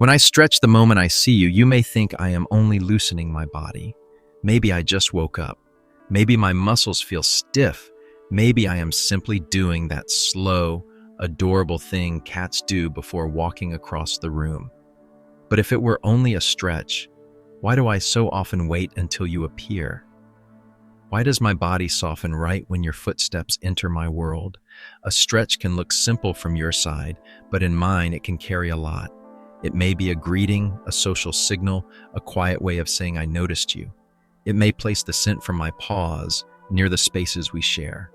When I stretch the moment I see you, you may think I am only loosening my body. Maybe I just woke up. Maybe my muscles feel stiff. Maybe I am simply doing that slow, adorable thing cats do before walking across the room. But if it were only a stretch, why do I so often wait until you appear? Why does my body soften right when your footsteps enter my world? A stretch can look simple from your side, but in mine it can carry a lot. It may be a greeting, a social signal, a quiet way of saying I noticed you. It may place the scent from my paws near the spaces we share.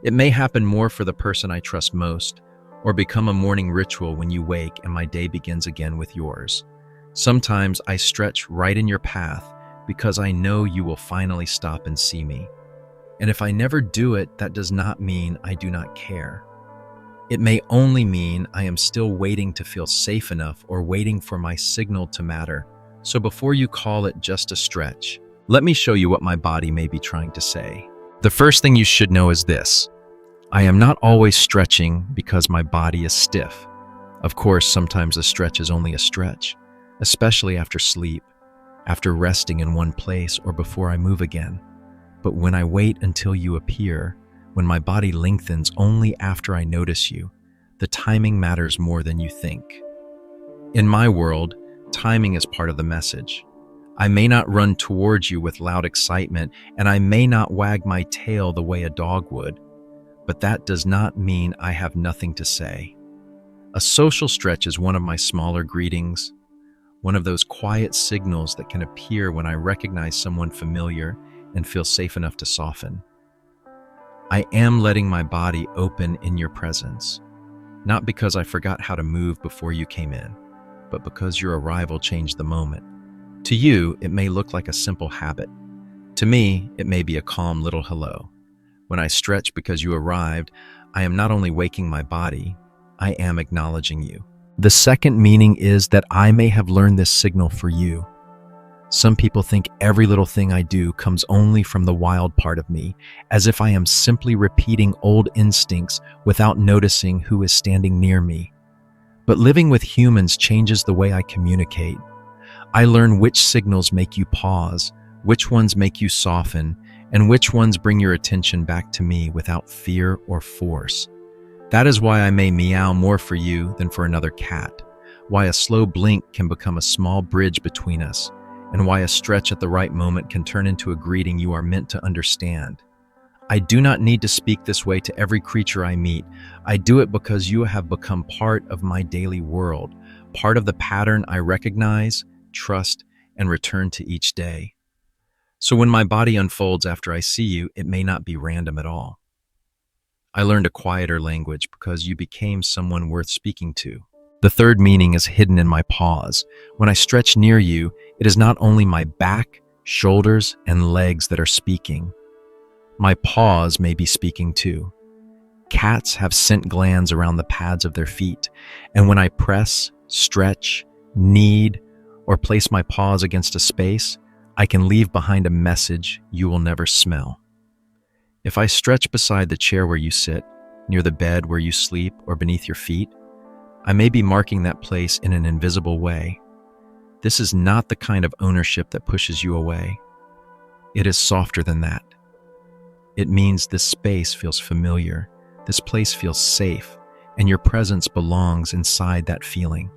It may happen more for the person I trust most, or become a morning ritual when you wake and my day begins again with yours. Sometimes I stretch right in your path because I know you will finally stop and see me. And if I never do it, that does not mean I do not care. It may only mean I am still waiting to feel safe enough or waiting for my signal to matter. So before you call it just a stretch, let me show you what my body may be trying to say. The first thing you should know is this. I am not always stretching because my body is stiff. Of course, sometimes a stretch is only a stretch, especially after sleep, after resting in one place or before I move again. But when I wait until you appear, when my body lengthens only after I notice you, the timing matters more than you think. In my world, timing is part of the message. I may not run towards you with loud excitement, and I may not wag my tail the way a dog would, but that does not mean I have nothing to say. A social stretch is one of my smaller greetings, one of those quiet signals that can appear when I recognize someone familiar and feel safe enough to soften. I am letting my body open in your presence, not because I forgot how to move before you came in, but because your arrival changed the moment. To you, it may look like a simple habit. To me, it may be a calm little hello. When I stretch because you arrived, I am not only waking my body, I am acknowledging you. The second meaning is that I may have learned this signal for you. Some people think every little thing I do comes only from the wild part of me, as if I am simply repeating old instincts without noticing who is standing near me. But living with humans changes the way I communicate. I learn which signals make you pause, which ones make you soften, and which ones bring your attention back to me without fear or force. That is why I may meow more for you than for another cat, why a slow blink can become a small bridge between us, and why a stretch at the right moment can turn into a greeting you are meant to understand. I do not need to speak this way to every creature I meet. I do it because you have become part of my daily world, part of the pattern I recognize, trust, and return to each day. So when my body unfolds after I see you, it may not be random at all. I learned a quieter language because you became someone worth speaking to. The third meaning is hidden in my paws. When I stretch near you, it is not only my back, shoulders, and legs that are speaking. My paws may be speaking too. Cats have scent glands around the pads of their feet, and when I press, stretch, knead, or place my paws against a space, I can leave behind a message you will never smell. If I stretch beside the chair where you sit, near the bed where you sleep, or beneath your feet, I may be marking that place in an invisible way. This is not the kind of ownership that pushes you away. It is softer than that. It means this space feels familiar, this place feels safe, and your presence belongs inside that feeling.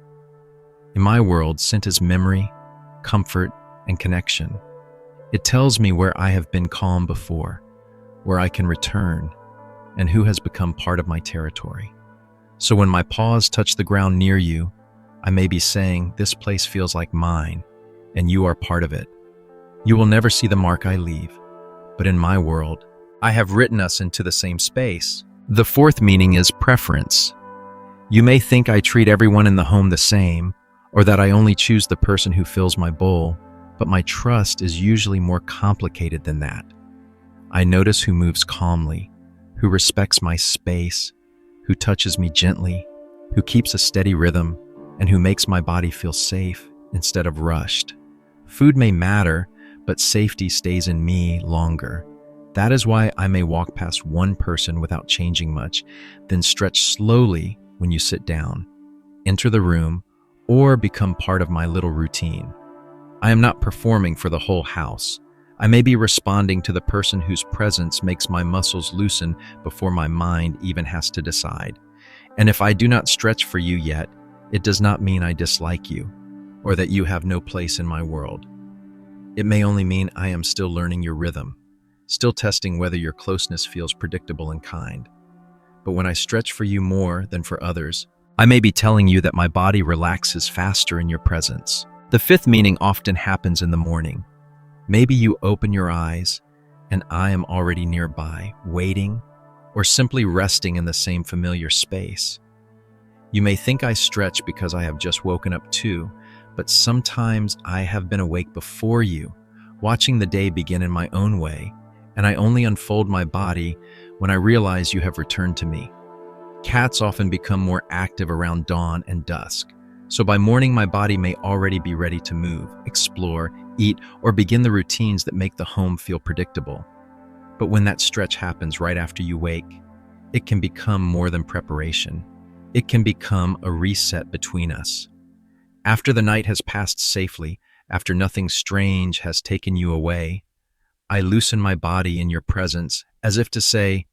In my world, scent is memory, comfort, and connection. It tells me where I have been calm before, where I can return, and who has become part of my territory. So when my paws touch the ground near you, I may be saying, this place feels like mine, and you are part of it. You will never see the mark I leave, but in my world, I have written us into the same space. The fourth meaning is preference. You may think I treat everyone in the home the same, or that I only choose the person who fills my bowl, but my trust is usually more complicated than that. I notice who moves calmly, who respects my space, who touches me gently, who keeps a steady rhythm, and who makes my body feel safe instead of rushed. Food may matter, but safety stays in me longer. That is why I may walk past one person without changing much, then stretch slowly when you sit down, enter the room, or become part of my little routine. I am not performing for the whole house. I may be responding to the person whose presence makes my muscles loosen before my mind even has to decide. And if I do not stretch for you yet, it does not mean I dislike you, or that you have no place in my world. It may only mean I am still learning your rhythm, still testing whether your closeness feels predictable and kind. But when I stretch for you more than for others, I may be telling you that my body relaxes faster in your presence. The fifth meaning often happens in the morning. Maybe you open your eyes and I am already nearby, waiting, or simply resting in the same familiar space. You may think I stretch because I have just woken up too, but sometimes I have been awake before you, watching the day begin in my own way, and I only unfold my body when I realize you have returned to me. Cats often become more active around dawn and dusk, so by morning my body may already be ready to move, explore, eat, or begin the routines that make the home feel predictable. But when that stretch happens right after you wake, it can become more than preparation. It can become a reset between us. After the night has passed safely, after nothing strange has taken you away, I loosen my body in your presence as if to say,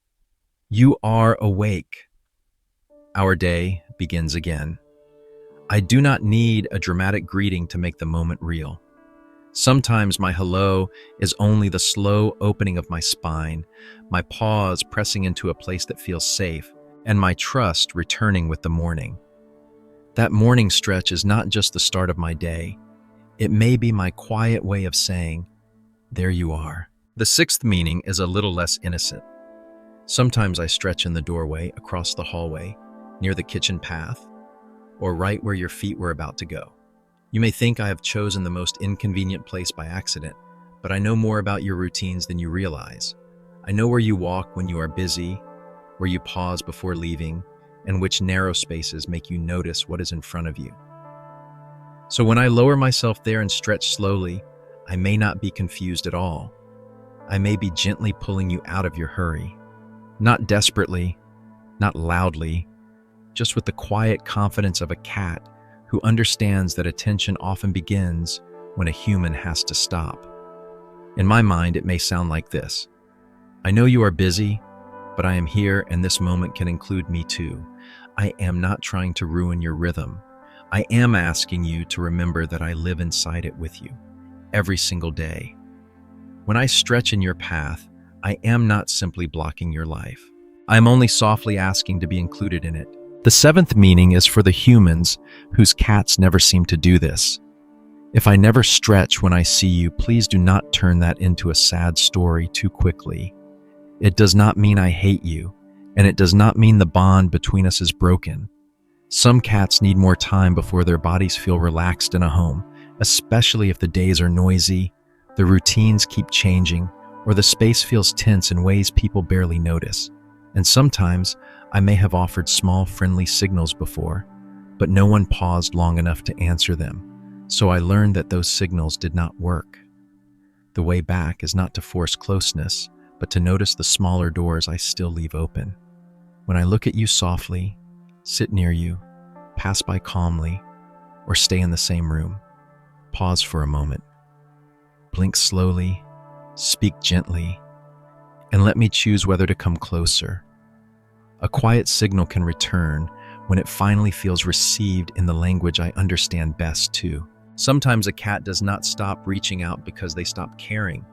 "You are awake." Our day begins again. I do not need a dramatic greeting to make the moment real. Sometimes my hello is only the slow opening of my spine, my pause pressing into a place that feels safe, and my trust returning with the morning. That morning stretch is not just the start of my day. It may be my quiet way of saying, "There you are." The sixth meaning is a little less innocent. Sometimes I stretch in the doorway, across the hallway, near the kitchen path, or right where your feet were about to go. You may think I have chosen the most inconvenient place by accident, but I know more about your routines than you realize. I know where you walk when you are busy, where you pause before leaving, and which narrow spaces make you notice what is in front of you. So when I lower myself there and stretch slowly, I may not be confused at all. I may be gently pulling you out of your hurry. Not desperately, not loudly, just with the quiet confidence of a cat who understands that attention often begins when a human has to stop. In my mind, it may sound like this. I know you are busy, but I am here and this moment can include me too. I am not trying to ruin your rhythm. I am asking you to remember that I live inside it with you, every single day. When I stretch in your path, I am not simply blocking your life. I am only softly asking to be included in it. The seventh meaning is for the humans whose cats never seem to do this. If I never stretch when I see you, please do not turn that into a sad story too quickly. It does not mean I hate you, and it does not mean the bond between us is broken. Some cats need more time before their bodies feel relaxed in a home, especially if the days are noisy, the routines keep changing, or the space feels tense in ways people barely notice. And sometimes, I may have offered small, friendly signals before, but no one paused long enough to answer them, so I learned that those signals did not work. The way back is not to force closeness, but to notice the smaller doors I still leave open. When I look at you softly, sit near you, pass by calmly, or stay in the same room, pause for a moment, blink slowly, speak gently, and let me choose whether to come closer. A quiet signal can return when it finally feels received in the language I understand best too. Sometimes a cat does not stop reaching out because they stop caring.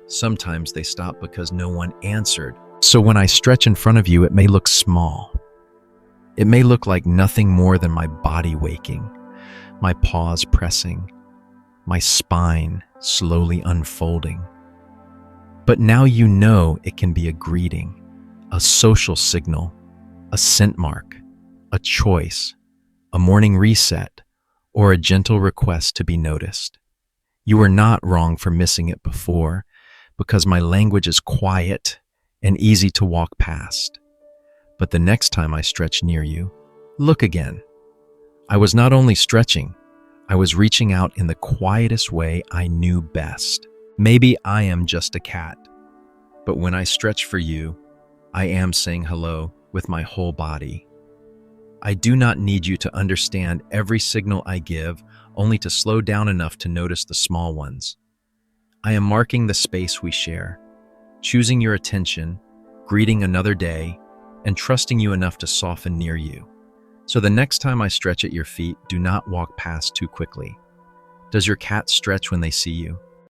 Sometimes they stop because no one answered. So when I stretch in front of you, it may look small. It may look like nothing more than my body waking, my paws pressing, my spine slowly unfolding. But now you know it can be a greeting, a social signal, a scent mark, a choice, a morning reset, or a gentle request to be noticed. You are not wrong for missing it before, because my language is quiet and easy to walk past. But the next time I stretch near you, look again. I was not only stretching, I was reaching out in the quietest way I knew best. Maybe I am just a cat, but when I stretch for you, I am saying hello with my whole body. I do not need you to understand every signal I give, only to slow down enough to notice the small ones. I am marking the space we share, choosing your attention, greeting another day, and trusting you enough to soften near you. So the next time I stretch at your feet, do not walk past too quickly. Does your cat stretch when they see you?